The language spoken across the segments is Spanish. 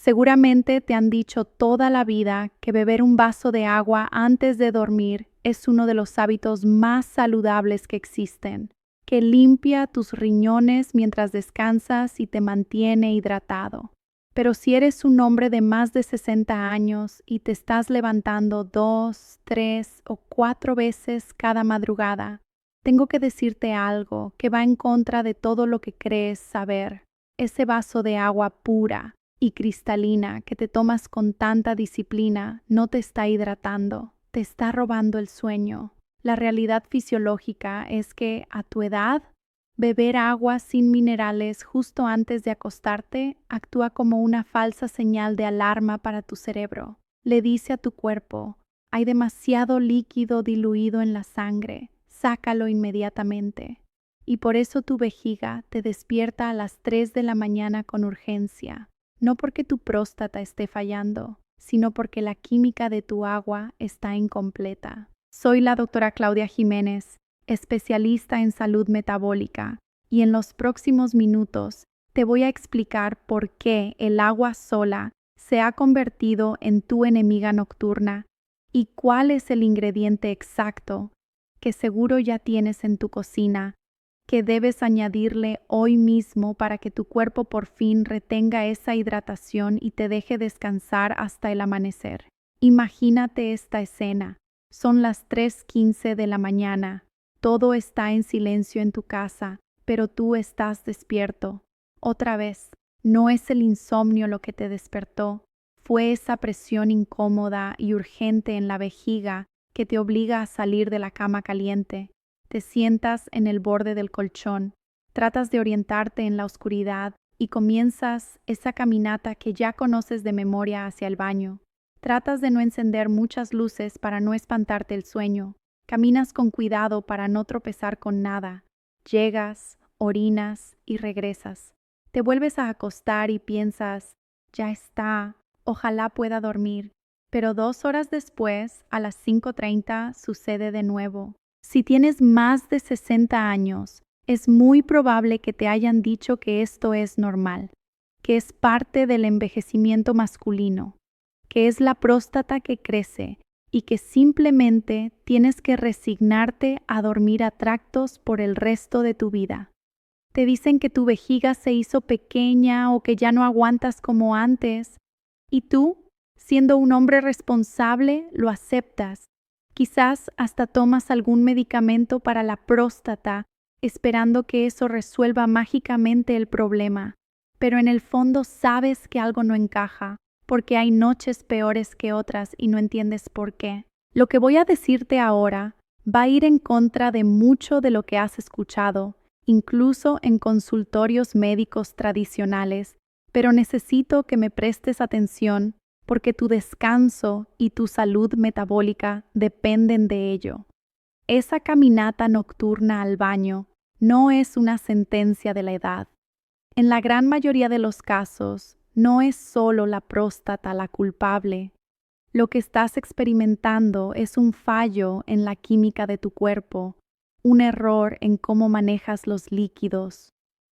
Seguramente te han dicho toda la vida que beber un vaso de agua antes de dormir es uno de los hábitos más saludables que existen, que limpia tus riñones mientras descansas y te mantiene hidratado. Pero si eres un hombre de más de 60 años y te estás levantando 2, 3 o 4 veces cada madrugada, tengo que decirte algo que va en contra de todo lo que crees saber. Ese vaso de agua pura y cristalina que te tomas con tanta disciplina no te está hidratando, te está robando el sueño. La realidad fisiológica es que a tu edad, beber agua sin minerales justo antes de acostarte actúa como una falsa señal de alarma para tu cerebro. Le dice a tu cuerpo, hay demasiado líquido diluido en la sangre, sácalo inmediatamente. Y por eso tu vejiga te despierta a las 3 de la mañana con urgencia. No porque tu próstata esté fallando, sino porque la química de tu agua está incompleta. Soy la doctora Claudia Jiménez, especialista en salud metabólica, y en los próximos minutos te voy a explicar por qué el agua sola se ha convertido en tu enemiga nocturna y cuál es el ingrediente exacto que seguro ya tienes en tu cocina que debes añadirle hoy mismo para que tu cuerpo por fin retenga esa hidratación y te deje descansar hasta el amanecer. Imagínate esta escena. Son las 3:15 de la mañana. Todo está en silencio en tu casa, pero tú estás despierto. Otra vez, no es el insomnio lo que te despertó, fue esa presión incómoda y urgente en la vejiga que te obliga a salir de la cama caliente. Te sientas en el borde del colchón, tratas de orientarte en la oscuridad y comienzas esa caminata que ya conoces de memoria hacia el baño. Tratas de no encender muchas luces para no espantarte el sueño. Caminas con cuidado para no tropezar con nada. Llegas, orinas y regresas. Te vuelves a acostar y piensas, ya está, ojalá pueda dormir. Pero 2 horas después, a las 5:30, sucede de nuevo. Si tienes más de 60 años, es muy probable que te hayan dicho que esto es normal, que es parte del envejecimiento masculino, que es la próstata que crece y que simplemente tienes que resignarte a dormir a tractos por el resto de tu vida. Te dicen que tu vejiga se hizo pequeña o que ya no aguantas como antes, y tú, siendo un hombre responsable, lo aceptas. Quizás hasta tomas algún medicamento para la próstata, esperando que eso resuelva mágicamente el problema, pero en el fondo sabes que algo no encaja, porque hay noches peores que otras y no entiendes por qué. Lo que voy a decirte ahora va a ir en contra de mucho de lo que has escuchado, incluso en consultorios médicos tradicionales, pero necesito que me prestes atención porque tu descanso y tu salud metabólica dependen de ello. Esa caminata nocturna al baño no es una sentencia de la edad. En la gran mayoría de los casos, no es solo la próstata la culpable. Lo que estás experimentando es un fallo en la química de tu cuerpo, un error en cómo manejas los líquidos,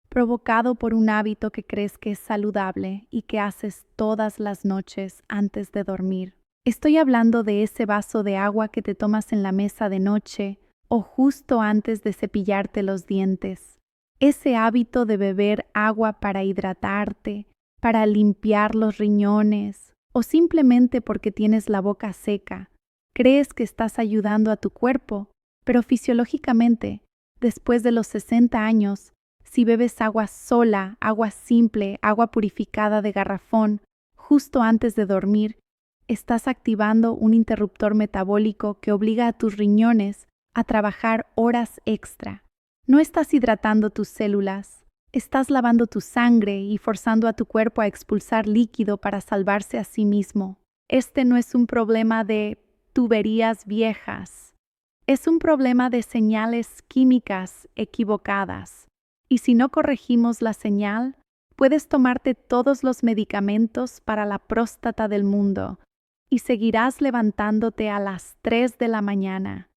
provocado por un hábito que crees que es saludable y que haces todas las noches antes de dormir. Estoy hablando de ese vaso de agua que te tomas en la mesa de noche o justo antes de cepillarte los dientes. Ese hábito de beber agua para hidratarte, para limpiar los riñones o simplemente porque tienes la boca seca. Crees que estás ayudando a tu cuerpo, pero fisiológicamente, después de los 60 años, si bebes agua sola, agua simple, agua purificada de garrafón, justo antes de dormir, estás activando un interruptor metabólico que obliga a tus riñones a trabajar horas extra. No estás hidratando tus células, estás lavando tu sangre y forzando a tu cuerpo a expulsar líquido para salvarse a sí mismo. Este no es un problema de tuberías viejas, es un problema de señales químicas equivocadas. Y si no corregimos la señal, puedes tomarte todos los medicamentos para la próstata del mundo y seguirás levantándote a las 3 de la mañana.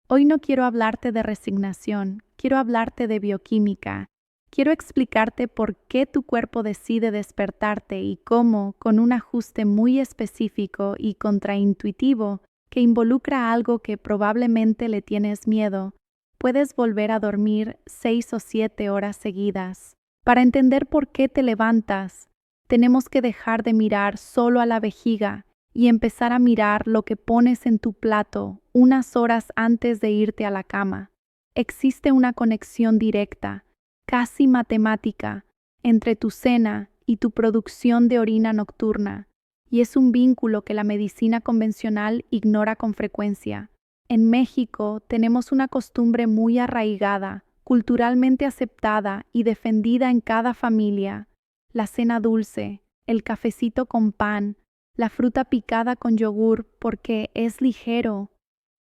Hoy no quiero hablarte de resignación, quiero hablarte de bioquímica Quiero explicarte por qué tu cuerpo decide despertarte y cómo, con un ajuste muy específico y contraintuitivo que involucra algo que probablemente le tienes miedo, puedes volver a dormir 6 o 7 horas seguidas. Para entender por qué te levantas, tenemos que dejar de mirar solo a la vejiga y empezar a mirar lo que pones en tu plato unas horas antes de irte a la cama. Existe una conexión directa, casi matemática, entre tu cena y tu producción de orina nocturna, y es un vínculo que la medicina convencional ignora con frecuencia. En México tenemos una costumbre muy arraigada, culturalmente aceptada y defendida en cada familia: la cena dulce, el cafecito con pan, la fruta picada con yogur porque es ligero,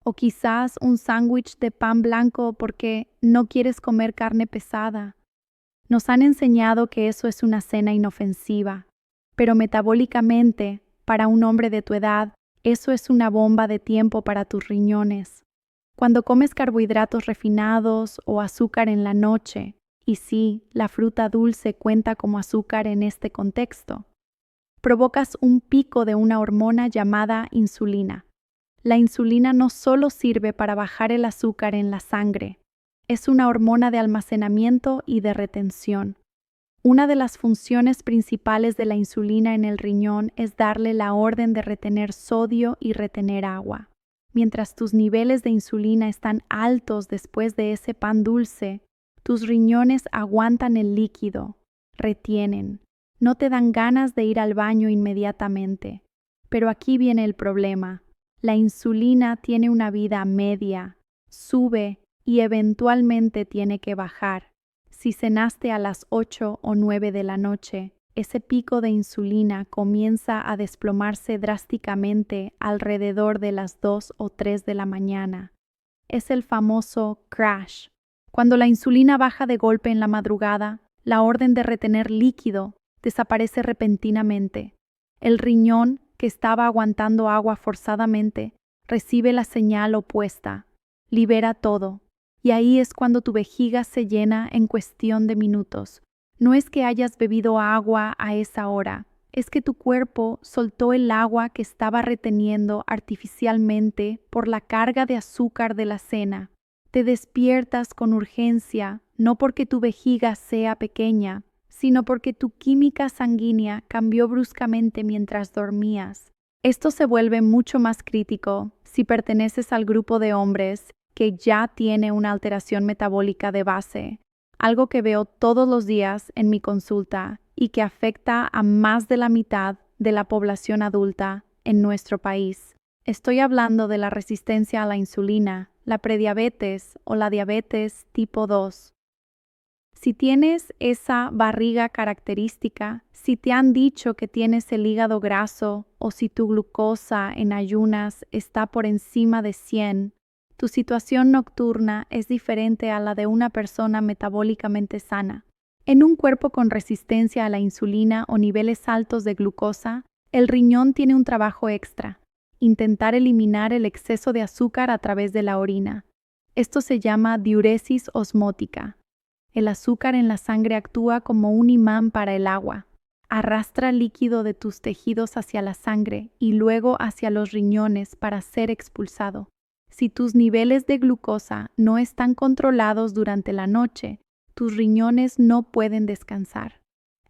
o quizás un sándwich de pan blanco porque no quieres comer carne pesada. Nos han enseñado que eso es una cena inofensiva, pero metabólicamente, para un hombre de tu edad, eso es una bomba de tiempo para tus riñones. Cuando comes carbohidratos refinados o azúcar en la noche, y sí, la fruta dulce cuenta como azúcar en este contexto, provocas un pico de una hormona llamada insulina. La insulina no solo sirve para bajar el azúcar en la sangre, es una hormona de almacenamiento y de retención. Una de las funciones principales de la insulina en el riñón es darle la orden de retener sodio y retener agua. Mientras tus niveles de insulina están altos después de ese pan dulce, tus riñones aguantan el líquido, retienen, no te dan ganas de ir al baño inmediatamente. Pero aquí viene el problema. La insulina tiene una vida media, sube y eventualmente tiene que bajar. Si cenaste a las 8 o 9 de la noche, ese pico de insulina comienza a desplomarse drásticamente alrededor de las 2 o 3 de la mañana. Es el famoso crash. Cuando la insulina baja de golpe en la madrugada, la orden de retener líquido desaparece repentinamente. El riñón, que estaba aguantando agua forzadamente, recibe la señal opuesta, libera todo, y ahí es cuando tu vejiga se llena en cuestión de minutos. No es que hayas bebido agua a esa hora, es que tu cuerpo soltó el agua que estaba reteniendo artificialmente por la carga de azúcar de la cena. Te despiertas con urgencia, no porque tu vejiga sea pequeña, sino porque tu química sanguínea cambió bruscamente mientras dormías. Esto se vuelve mucho más crítico si perteneces al grupo de hombres que ya tiene una alteración metabólica de base, algo que veo todos los días en mi consulta y que afecta a más de la mitad de la población adulta en nuestro país. Estoy hablando de la resistencia a la insulina, la prediabetes o la diabetes tipo 2. Si tienes esa barriga característica, si te han dicho que tienes el hígado graso o si tu glucosa en ayunas está por encima de 100, tu situación nocturna es diferente a la de una persona metabólicamente sana. En un cuerpo con resistencia a la insulina o niveles altos de glucosa, el riñón tiene un trabajo extra: intentar eliminar el exceso de azúcar a través de la orina. Esto se llama diuresis osmótica. El azúcar en la sangre actúa como un imán para el agua. Arrastra líquido de tus tejidos hacia la sangre y luego hacia los riñones para ser expulsado. Si tus niveles de glucosa no están controlados durante la noche, tus riñones no pueden descansar.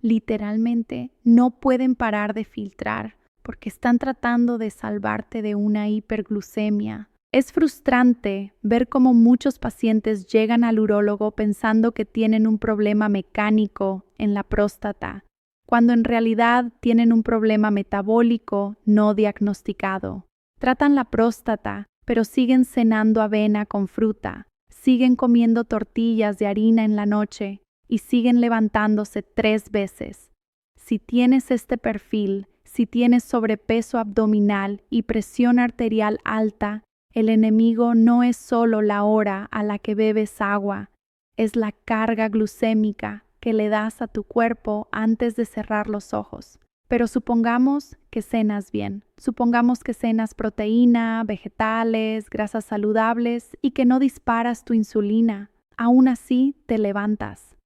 Literalmente, no pueden parar de filtrar porque están tratando de salvarte de una hiperglucemia. Es frustrante ver cómo muchos pacientes llegan al urólogo pensando que tienen un problema mecánico en la próstata, cuando en realidad tienen un problema metabólico no diagnosticado. Tratan la próstata, pero siguen cenando avena con fruta, siguen comiendo tortillas de harina en la noche y siguen levantándose 3 veces. Si tienes este perfil, si tienes sobrepeso abdominal y presión arterial alta, el enemigo no es solo la hora a la que bebes agua, es la carga glucémica que le das a tu cuerpo antes de cerrar los ojos. Pero supongamos que cenas bien, supongamos que cenas proteína, vegetales, grasas saludables y que no disparas tu insulina. Aún así te levantas.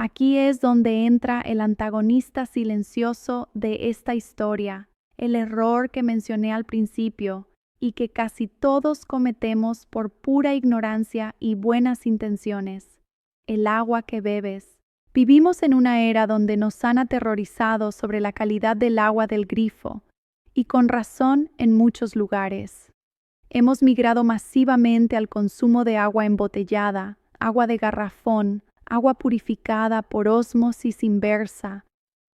Aquí es donde entra el antagonista silencioso de esta historia, el error que mencioné al principio y que casi todos cometemos por pura ignorancia y buenas intenciones: el agua que bebes. Vivimos en una era donde nos han aterrorizado sobre la calidad del agua del grifo, y con razón en muchos lugares. Hemos migrado masivamente al consumo de agua embotellada, agua de garrafón, agua purificada por ósmosis inversa.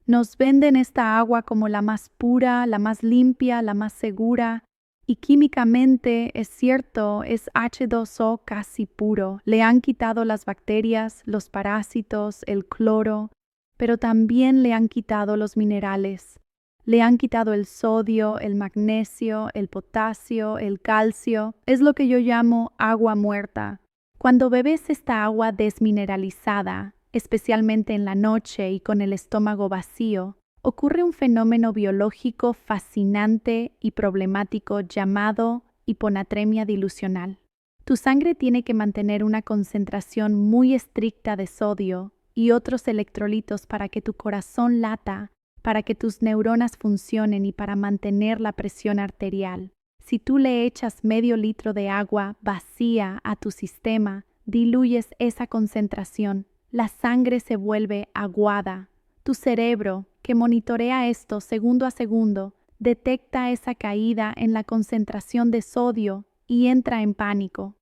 Nos venden esta agua como la más pura, la más limpia, la más segura, y químicamente, es cierto, es H2O casi puro. Le han quitado las bacterias, los parásitos, el cloro, pero también le han quitado los minerales. Le han quitado el sodio, el magnesio, el potasio, el calcio. Es lo que yo llamo agua muerta. Cuando bebes esta agua desmineralizada, especialmente en la noche y con el estómago vacío, ocurre un fenómeno biológico fascinante y problemático llamado hiponatremia dilucional. Tu sangre tiene que mantener una concentración muy estricta de sodio y otros electrolitos para que tu corazón lata, para que tus neuronas funcionen y para mantener la presión arterial. Si tú le echas medio litro de agua vacía a tu sistema, diluyes esa concentración. La sangre se vuelve aguada. Tu cerebro, que monitorea esto segundo a segundo, detecta esa caída en la concentración de sodio y entra en pánico.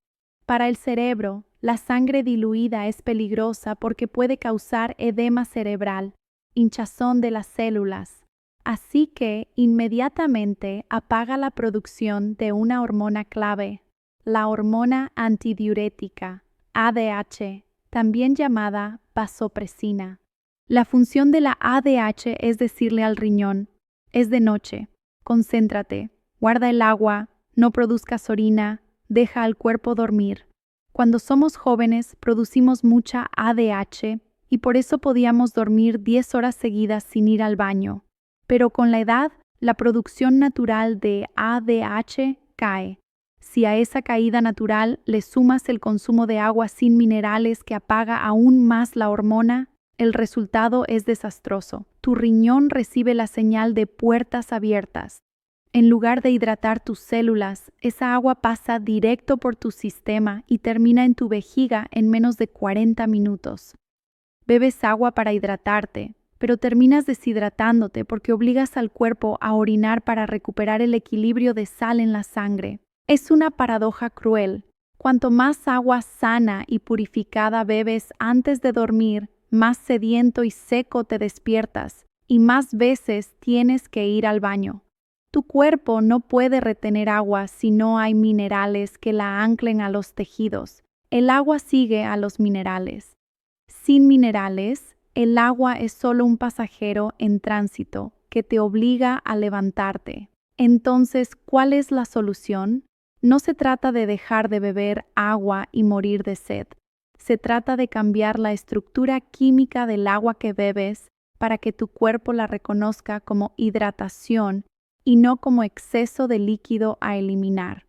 Para el cerebro, la sangre diluida es peligrosa porque puede causar edema cerebral, hinchazón de las células. Así que inmediatamente apaga la producción de una hormona clave, la hormona antidiurética, ADH, también llamada vasopresina. La función de la ADH es decirle al riñón: es de noche, concéntrate, guarda el agua, no produzcas orina, deja al cuerpo dormir. Cuando somos jóvenes producimos mucha ADH y por eso podíamos dormir 10 horas seguidas sin ir al baño. Pero con la edad, la producción natural de ADH cae. Si a esa caída natural le sumas el consumo de agua sin minerales que apaga aún más la hormona, el resultado es desastroso. Tu riñón recibe la señal de puertas abiertas. En lugar de hidratar tus células, esa agua pasa directo por tu sistema y termina en tu vejiga en menos de 40 minutos. Bebes agua para hidratarte, pero terminas deshidratándote porque obligas al cuerpo a orinar para recuperar el equilibrio de sal en la sangre. Es una paradoja cruel. Cuanto más agua sana y purificada bebes antes de dormir, más sediento y seco te despiertas y más veces tienes que ir al baño. Tu cuerpo no puede retener agua si no hay minerales que la anclen a los tejidos. El agua sigue a los minerales. Sin minerales, el agua es solo un pasajero en tránsito que te obliga a levantarte. Entonces, ¿cuál es la solución? No se trata de dejar de beber agua y morir de sed. Se trata de cambiar la estructura química del agua que bebes para que tu cuerpo la reconozca como hidratación y no como exceso de líquido a eliminar.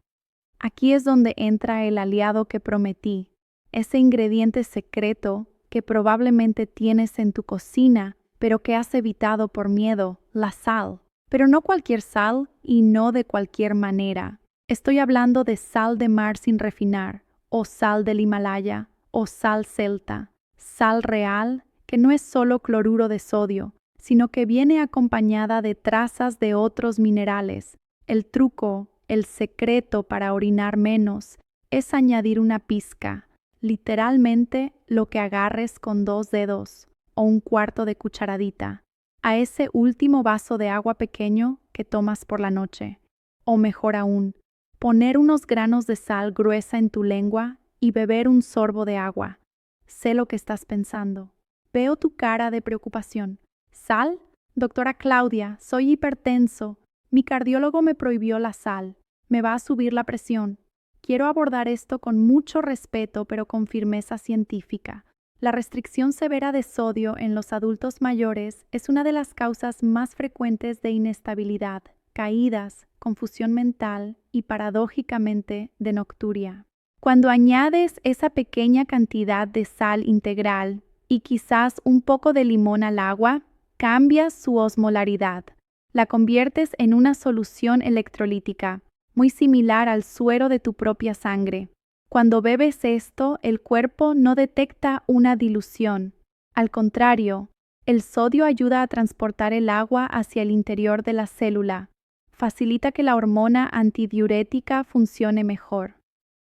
Aquí es donde entra el aliado que prometí, ese ingrediente secreto que probablemente tienes en tu cocina, pero que has evitado por miedo: la sal. Pero no cualquier sal y no de cualquier manera. Estoy hablando de sal de mar sin refinar, o sal del Himalaya, o sal celta. Sal real, que no es solo cloruro de sodio, sino que viene acompañada de trazas de otros minerales. El truco, el secreto para orinar menos, es añadir una pizca, literalmente lo que agarres con 2 dedos o un cuarto de cucharadita, a ese último vaso de agua pequeño que tomas por la noche. O mejor aún, poner unos granos de sal gruesa en tu lengua y beber un sorbo de agua. Sé lo que estás pensando. Veo tu cara de preocupación. ¿Sal? Doctora Claudia, soy hipertenso. Mi cardiólogo me prohibió la sal. Me va a subir la presión. Quiero abordar esto con mucho respeto, pero con firmeza científica. La restricción severa de sodio en los adultos mayores es una de las causas más frecuentes de inestabilidad, caídas, confusión mental y, paradójicamente, de nocturia. Cuando añades esa pequeña cantidad de sal integral, y quizás un poco de limón al agua, cambias su osmolaridad. La conviertes en una solución electrolítica, muy similar al suero de tu propia sangre. Cuando bebes esto, el cuerpo no detecta una dilución. Al contrario, el sodio ayuda a transportar el agua hacia el interior de la célula. Facilita que la hormona antidiurética funcione mejor.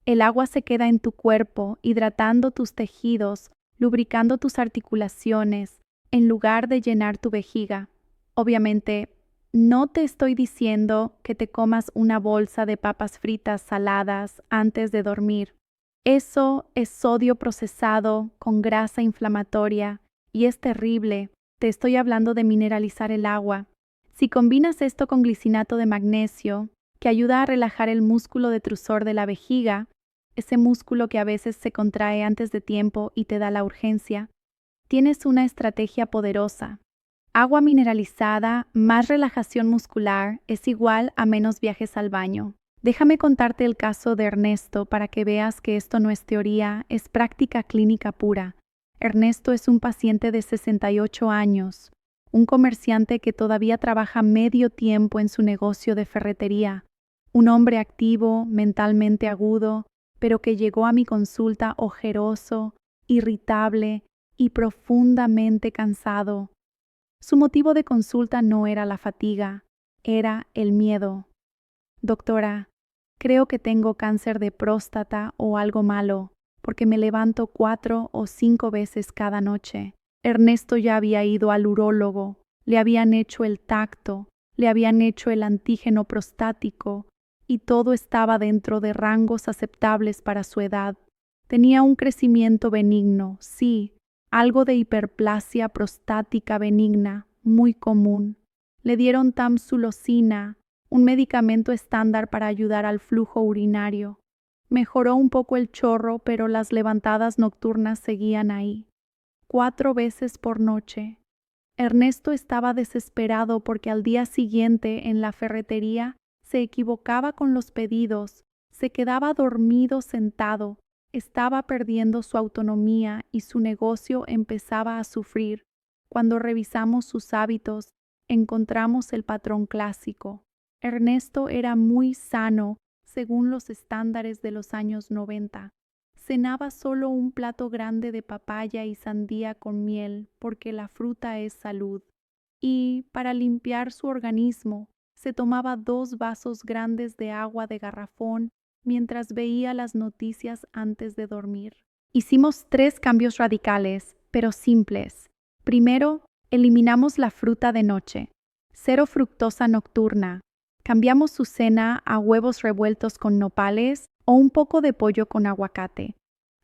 El agua se queda en tu cuerpo, hidratando tus tejidos, lubricando tus articulaciones, en lugar de llenar tu vejiga. Obviamente, no te estoy diciendo que te comas una bolsa de papas fritas saladas antes de dormir. Eso es sodio procesado con grasa inflamatoria y es terrible. Te estoy hablando de mineralizar el agua. Si combinas esto con glicinato de magnesio, que ayuda a relajar el músculo detrusor de la vejiga, ese músculo que a veces se contrae antes de tiempo y te da la urgencia, tienes una estrategia poderosa. Agua mineralizada más relajación muscular es igual a menos viajes al baño. Déjame contarte el caso de Ernesto para que veas que esto no es teoría, es práctica clínica pura. Ernesto es un paciente de 68 años, un comerciante que todavía trabaja medio tiempo en su negocio de ferretería, un hombre activo, mentalmente agudo, pero que llegó a mi consulta ojeroso, irritable y profundamente cansado. Su motivo de consulta no era la fatiga, era el miedo. Doctora, creo que tengo cáncer de próstata o algo malo, porque me levanto 4 o 5 veces cada noche. Ernesto ya había ido al urólogo, le habían hecho el tacto, le habían hecho el antígeno prostático, y todo estaba dentro de rangos aceptables para su edad. Tenía un crecimiento benigno, sí, algo de hiperplasia prostática benigna, muy común. Le dieron tamsulosina, un medicamento estándar para ayudar al flujo urinario. Mejoró un poco el chorro, pero las levantadas nocturnas seguían ahí. 4 veces por noche. Ernesto estaba desesperado porque al día siguiente en la ferretería se equivocaba con los pedidos, se quedaba dormido sentado, estaba perdiendo su autonomía y su negocio empezaba a sufrir. Cuando revisamos sus hábitos, encontramos el patrón clásico. Ernesto era muy sano según los estándares de los años 90. Cenaba solo un plato grande de papaya y sandía con miel porque la fruta es salud. Y, para limpiar su organismo, se tomaba 2 vasos grandes de agua de garrafón mientras veía las noticias antes de dormir. Hicimos 3 cambios radicales, pero simples. Primero, eliminamos la fruta de noche. 0 fructosa nocturna. Cambiamos su cena a huevos revueltos con nopales o un poco de pollo con aguacate.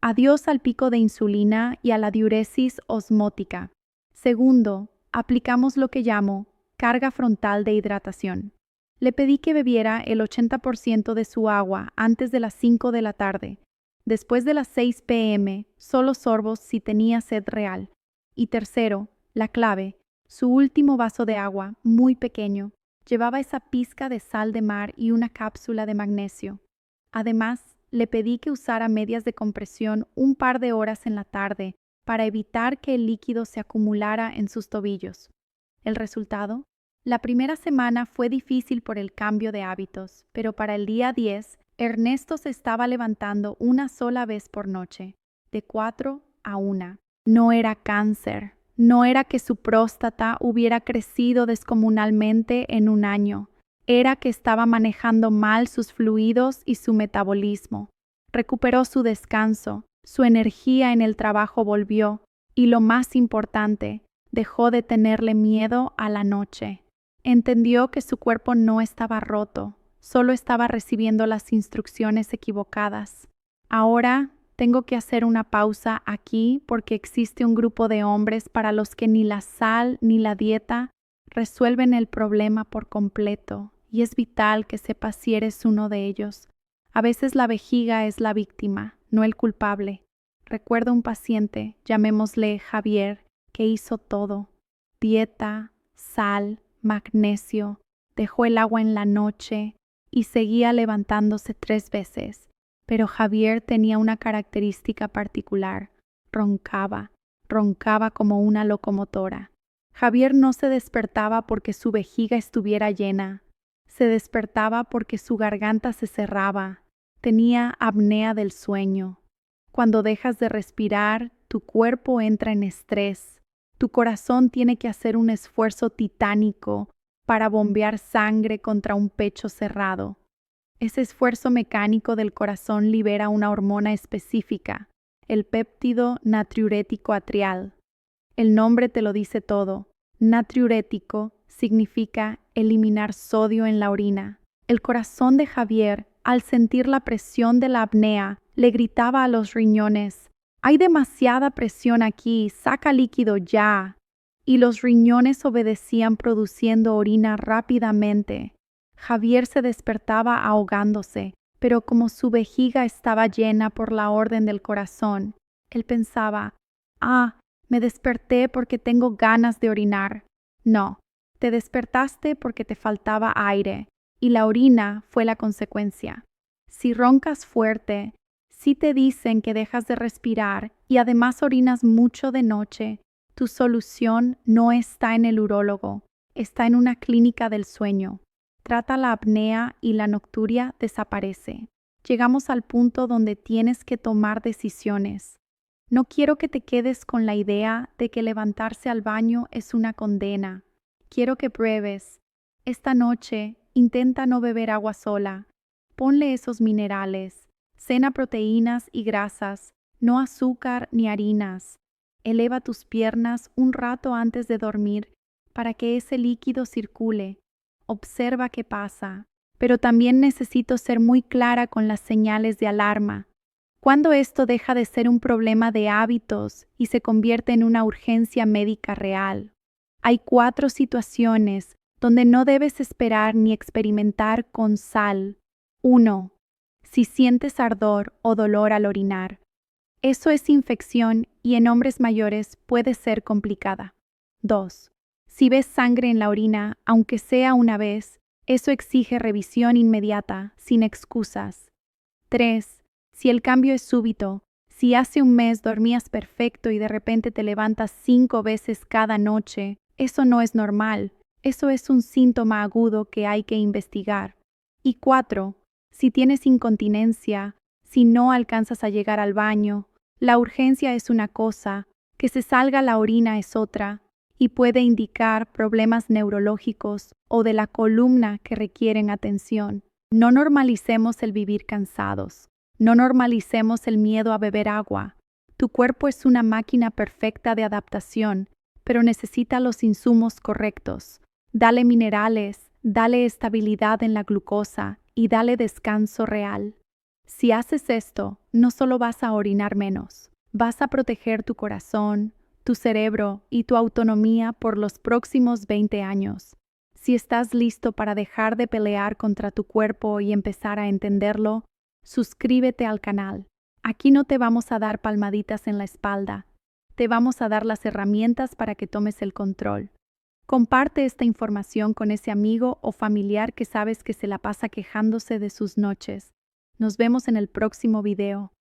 Adiós al pico de insulina y a la diuresis osmótica. Segundo, aplicamos lo que llamo carga frontal de hidratación. Le pedí que bebiera el 80% de su agua antes de las 5 de la tarde. Después de las 6 p.m., solo sorbos si tenía sed real. Y tercero, la clave, su último vaso de agua, muy pequeño, llevaba esa pizca de sal de mar y una cápsula de magnesio. Además, le pedí que usara medias de compresión un par de horas en la tarde para evitar que el líquido se acumulara en sus tobillos. ¿El resultado? La primera semana fue difícil por el cambio de hábitos, pero para el día 10, Ernesto se estaba levantando una sola vez por noche, de 4 a 1. No era cáncer, no era que su próstata hubiera crecido descomunalmente en un año. Era que estaba manejando mal sus fluidos y su metabolismo. Recuperó su descanso, su energía en el trabajo volvió y, lo más importante, dejó de tenerle miedo a la noche. Entendió que su cuerpo no estaba roto, solo estaba recibiendo las instrucciones equivocadas. Ahora tengo que hacer una pausa aquí porque existe un grupo de hombres para los que ni la sal ni la dieta resuelven el problema por completo. Y es vital que sepas si eres uno de ellos. A veces la vejiga es la víctima, no el culpable. Recuerdo un paciente, llamémosle Javier, que hizo todo. Dieta, sal, magnesio, dejó el agua en la noche y seguía levantándose 3 veces. Pero Javier tenía una característica particular. Roncaba. roncaba como una locomotora. Javier no se despertaba porque su vejiga estuviera llena. Se despertaba porque su garganta se cerraba. Tenía apnea del sueño. Cuando dejas de respirar, tu cuerpo entra en estrés. Tu corazón tiene que hacer un esfuerzo titánico para bombear sangre contra un pecho cerrado. Ese esfuerzo mecánico del corazón libera una hormona específica, el péptido natriurético atrial. El nombre te lo dice todo. Natriurético significa eliminar sodio en la orina. El corazón de Javier, al sentir la presión de la apnea, le gritaba a los riñones: «Hay demasiada presión aquí, saca líquido ya». Y los riñones obedecían produciendo orina rápidamente. Javier se despertaba ahogándose, pero como su vejiga estaba llena por la orden del corazón, él pensaba: me desperté porque tengo ganas de orinar. No, te despertaste porque te faltaba aire, y la orina fue la consecuencia. Si roncas fuerte, si te dicen que dejas de respirar y además orinas mucho de noche, tu solución no está en el urólogo, está en una clínica del sueño. Trata la apnea y la nocturia desaparece. Llegamos al punto donde tienes que tomar decisiones. No quiero que te quedes con la idea de que levantarse al baño es una condena. Quiero que pruebes. Esta noche, intenta no beber agua sola. Ponle esos minerales. Cena proteínas y grasas, no azúcar ni harinas. Eleva tus piernas un rato antes de dormir para que ese líquido circule. Observa qué pasa. Pero también necesito ser muy clara con las señales de alarma. Cuando esto deja de ser un problema de hábitos y se convierte en una urgencia médica real. Hay 4 situaciones donde no debes esperar ni experimentar con sal. 1. Si sientes ardor o dolor al orinar. Eso es infección y en hombres mayores puede ser complicada. 2. Si ves sangre en la orina, aunque sea una vez, eso exige revisión inmediata, sin excusas. 3. Si el cambio es súbito, si hace un mes dormías perfecto y de repente te levantas 5 veces cada noche, eso no es normal, eso es un síntoma agudo que hay que investigar. Y 4. Si tienes incontinencia, si no alcanzas a llegar al baño, la urgencia es una cosa, que se salga la orina es otra, y puede indicar problemas neurológicos o de la columna que requieren atención. No normalicemos el vivir cansados. No normalicemos el miedo a beber agua. Tu cuerpo es una máquina perfecta de adaptación, pero necesita los insumos correctos. Dale minerales, dale estabilidad en la glucosa y dale descanso real. Si haces esto, no solo vas a orinar menos, vas a proteger tu corazón, tu cerebro y tu autonomía por los próximos 20 años. Si estás listo para dejar de pelear contra tu cuerpo y empezar a entenderlo, suscríbete al canal. Aquí no te vamos a dar palmaditas en la espalda, te vamos a dar las herramientas para que tomes el control. Comparte esta información con ese amigo o familiar que sabes que se la pasa quejándose de sus noches. Nos vemos en el próximo video.